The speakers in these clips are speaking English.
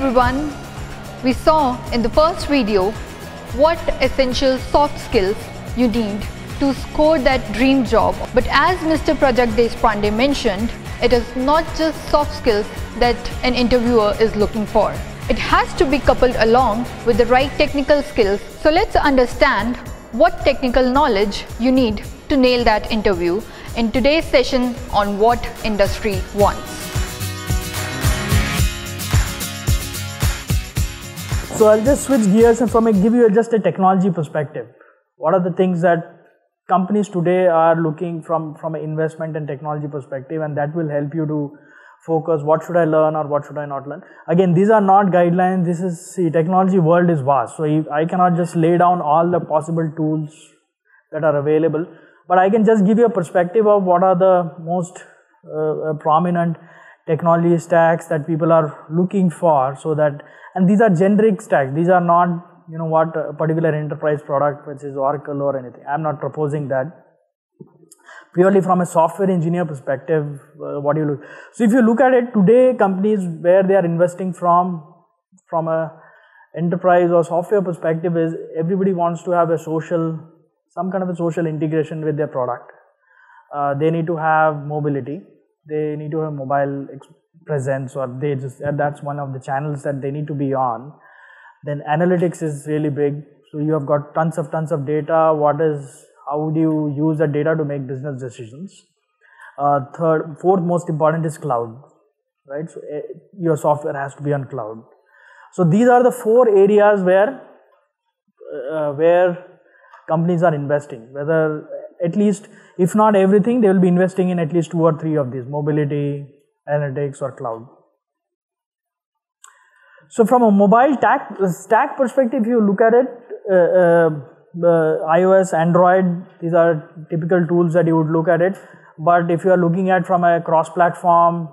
everyone. We saw in the first video what essential soft skills you need to score that dream job. But as Mr. Prajakt Despande mentioned, it is not just soft skills that an interviewer is looking for. It has to be coupled along with the right technical skills. So let's understand what technical knowledge you need to nail that interview in today's session on What Industry Wants. So I'll just switch gears and give you just a technology perspective. What are the things that companies today are looking from an investment and technology perspective, and that will help you to focus what should I learn or what should I not learn. Again, these are not guidelines. This is, see, technology world is vast, so I cannot just lay down all the possible tools that are available, but I can just give you a perspective of what are the most prominent technology stacks that people are looking for, so that, and these are generic stacks. These are not, you know, what a particular enterprise product which is Oracle or anything. I'm not proposing that. Purely from a software engineer perspective, what you look. So if you look at it today, companies where they are investing from a enterprise or software perspective is everybody wants to have some kind of a social integration with their product. They need to have mobility. They need to have mobile presence, or that's one of the channels that they need to be on. Then analytics is really big. So you have got tons of data. How do you use that data to make business decisions? Fourth most important is cloud, right? So your software has to be on cloud. So these are the four areas where companies are investing. Whether at least, if not everything, they will be investing in at least 2 or 3 of these: mobility, analytics, or cloud. So from a mobile stack perspective, if you look at it, iOS, Android, these are typical tools that you would look at it. But if you are looking at from a cross-platform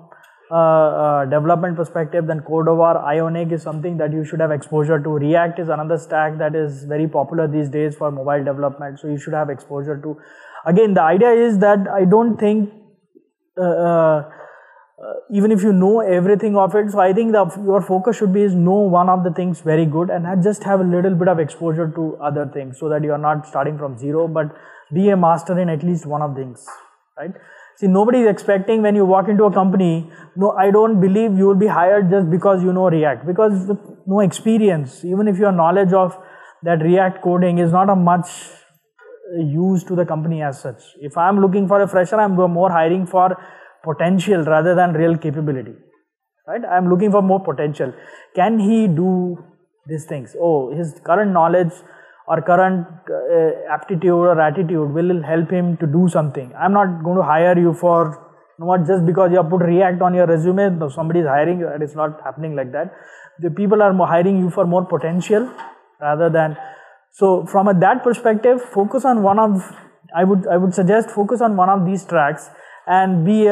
development perspective, then Cordova, Ionic is something that you should have exposure to. React is another stack that is very popular these days for mobile development, so you should have exposure to. Again, the idea is that I don't think even if you know everything of it, so I think your focus should be know one of the things very good and just have a little bit of exposure to other things, so that you are not starting from zero, but be a master in at least one of things, right? See, nobody is expecting when you walk into a company, no, I don't believe you will be hired just because you know React, because with no experience, even if your knowledge of that React coding is not a much use to the company as such. If I am looking for a fresher, I am more hiring for potential rather than real capability, right? I am looking for more potential. Can he do these things? Oh, his current knowledge or current aptitude or attitude will help him to do something. I am not going to hire you for, not just because you have put React on your resume, somebody is hiring you. It is not happening like that. The people are hiring you for more potential rather than. So from that perspective, focus on I would suggest focus on one of these tracks and be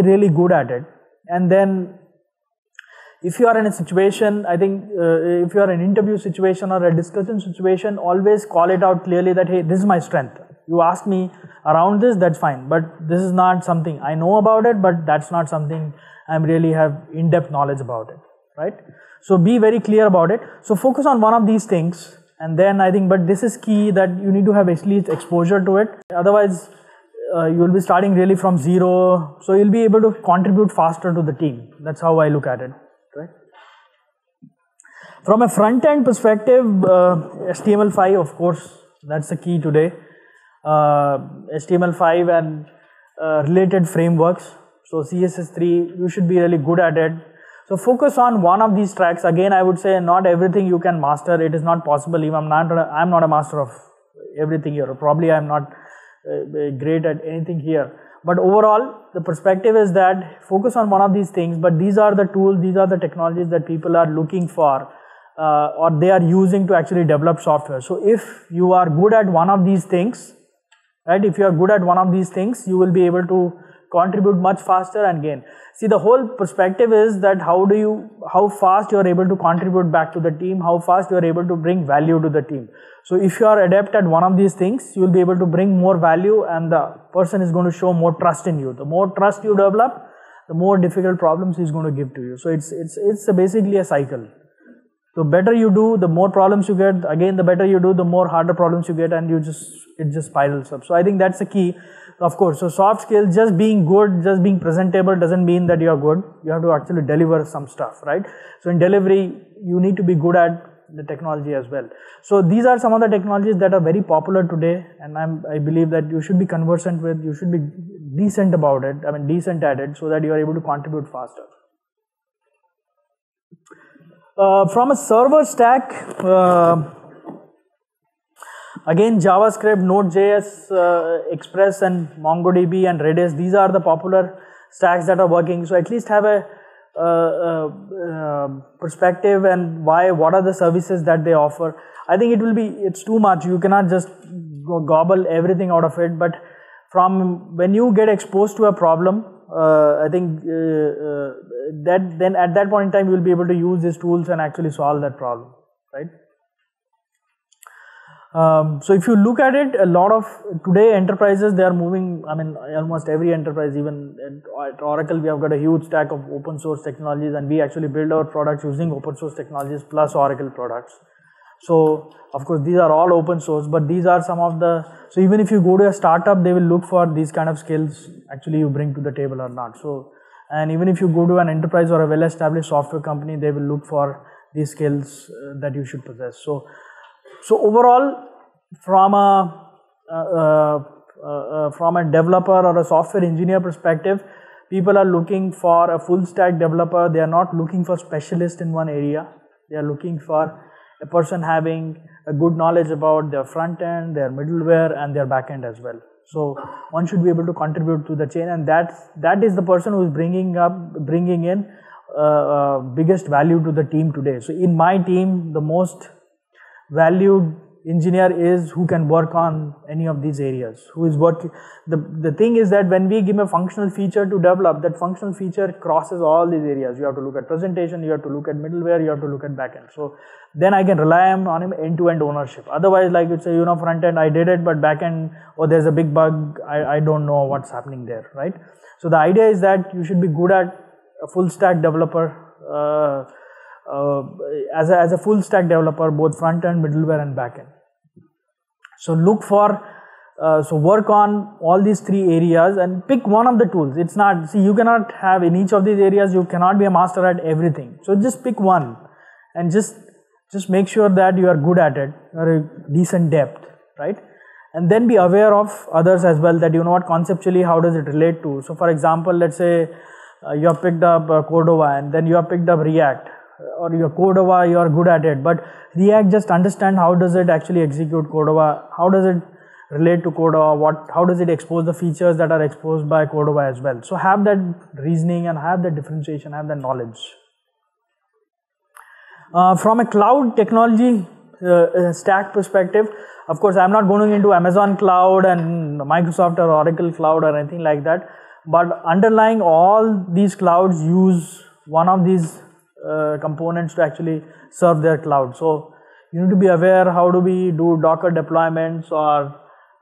really good at it. And then if you are in a situation, I think if you are in an interview situation or a discussion situation, always call it out clearly that, hey, this is my strength. You ask me around this, that's fine, but this is not something I know about it, but that's not something I really have in-depth knowledge about it, right? So be very clear about it. So focus on one of these things, and then I think, but this is key, that you need to have at least exposure to it. Otherwise, you will be starting really from zero, so you'll be able to contribute faster to the team. That's how I look at it, right? From a front-end perspective, HTML5, of course, that's the key today. HTML5 and related frameworks. So CSS3, you should be really good at it. So focus on one of these tracks. Again, I would say not everything you can master. It is not possible. Even I'm not a master of everything here. Probably I'm not great at anything here, but overall the perspective is that focus on one of these things, but these are the tools, these are the technologies that people are looking for or they are using to actually develop software. So if you are good at one of these things, right, if you are good at one of these things, you will be able to contribute much faster and gain. See, the whole perspective is that how fast you are able to contribute back to the team, how fast you are able to bring value to the team. So if you are adept at one of these things, you will be able to bring more value, and the person is going to show more trust in you. The more trust you develop, the more difficult problems he's going to give to you. So it's basically a cycle. The better you do, the more problems you get. Again, the better you do, the more harder problems you get, and it just spirals up. So I think that's the key, of course. So soft skills, just being good, just being presentable doesn't mean that you are good. You have to actually deliver some stuff, right? So in delivery, you need to be good at the technology as well. So these are some of the technologies that are very popular today, and I believe that you should be conversant with, you should be decent about it, decent at it, so that you are able to contribute faster. From a server stack, again JavaScript, Node.js, Express and MongoDB and Redis, these are the popular stacks that are working. So at least have a perspective and what are the services that they offer. I think it's too much. You cannot just gobble everything out of it, but from when you get exposed to a problem, I think that then at that point in time you will be able to use these tools and actually solve that problem, right? So if you look at it, a lot of today enterprises, they are moving, almost every enterprise, even at Oracle, we have got a huge stack of open source technologies, and we actually build our products using open source technologies plus Oracle products. So of course these are all open source, but these are some of the, so even if you go to a startup, they will look for these kind of skills actually you bring to the table or not. So, and even if you go to an enterprise or a well-established software company, they will look for these skills that you should possess. So overall, from a developer or a software engineer perspective, people are looking for a full stack developer. They are not looking for specialists in one area. They are looking for a person having a good knowledge about their front end, their middleware and their back end as well. So one should be able to contribute to the chain, and that is the person who is bringing in biggest value to the team today. So in my team, the most valued engineer is who can work on any of these areas, who is working. The thing is that when we give a functional feature to develop, that functional feature crosses all these areas. You have to look at presentation, you have to look at middleware, you have to look at backend. So then I can rely on him end-to-end ownership. Otherwise, like you say, front end I did it, but backend, there's a big bug, I don't know what's happening there, right? So the idea is that you should be good at a full stack developer, as a full stack developer, both front end, middleware and backend. So look for, work on all these three areas and pick one of the tools. It's not, see, you cannot have in each of these areas, you cannot be a master at everything. So just pick one and just make sure that you are good at it, you are a decent depth, right? And then be aware of others as well, that what conceptually, how does it relate to. So for example, let's say you have picked up Cordova and then you have picked up React, or your Cordova, you are good at it, but React, just understand how does it actually execute Cordova, how does it relate to Cordova, how does it expose the features that are exposed by Cordova as well. So have that reasoning and have that differentiation, have that knowledge. From a cloud technology stack perspective, of course, I'm not going into Amazon Cloud and Microsoft or Oracle Cloud or anything like that, but underlying all these clouds use one of these components to actually serve their cloud. So you need to be aware, how do we do Docker deployments, or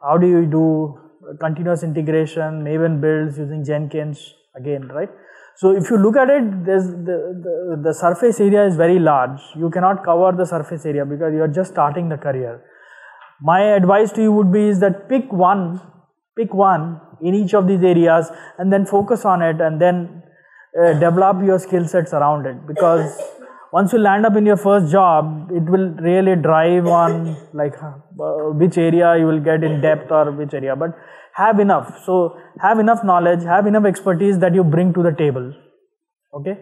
how do you do continuous integration, Maven builds using Jenkins again, right? So if you look at it, the surface area is very large. You cannot cover the surface area because you are just starting the career. My advice to you would be is that pick one in each of these areas and then focus on it, and then develop your skill sets around it, because once you land up in your first job, it will really drive on like which area you will get in depth or which area, but have enough. So have enough knowledge, have enough expertise that you bring to the table, okay,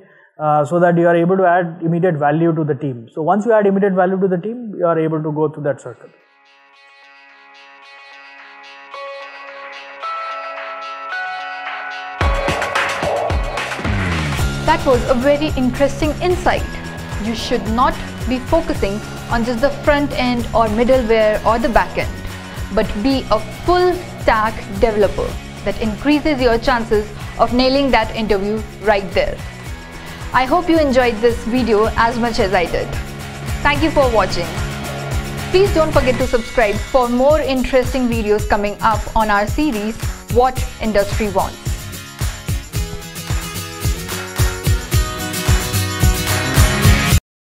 so that you are able to add immediate value to the team. So once you add immediate value to the team, you are able to go through that circle. That was a very interesting insight. You should not be focusing on just the front end or middleware or the back end, but be a full stack developer. That increases your chances of nailing that interview right there. I hope you enjoyed this video as much as I did. Thank you for watching. Please don't forget to subscribe for more interesting videos coming up on our series, What Industry Wants.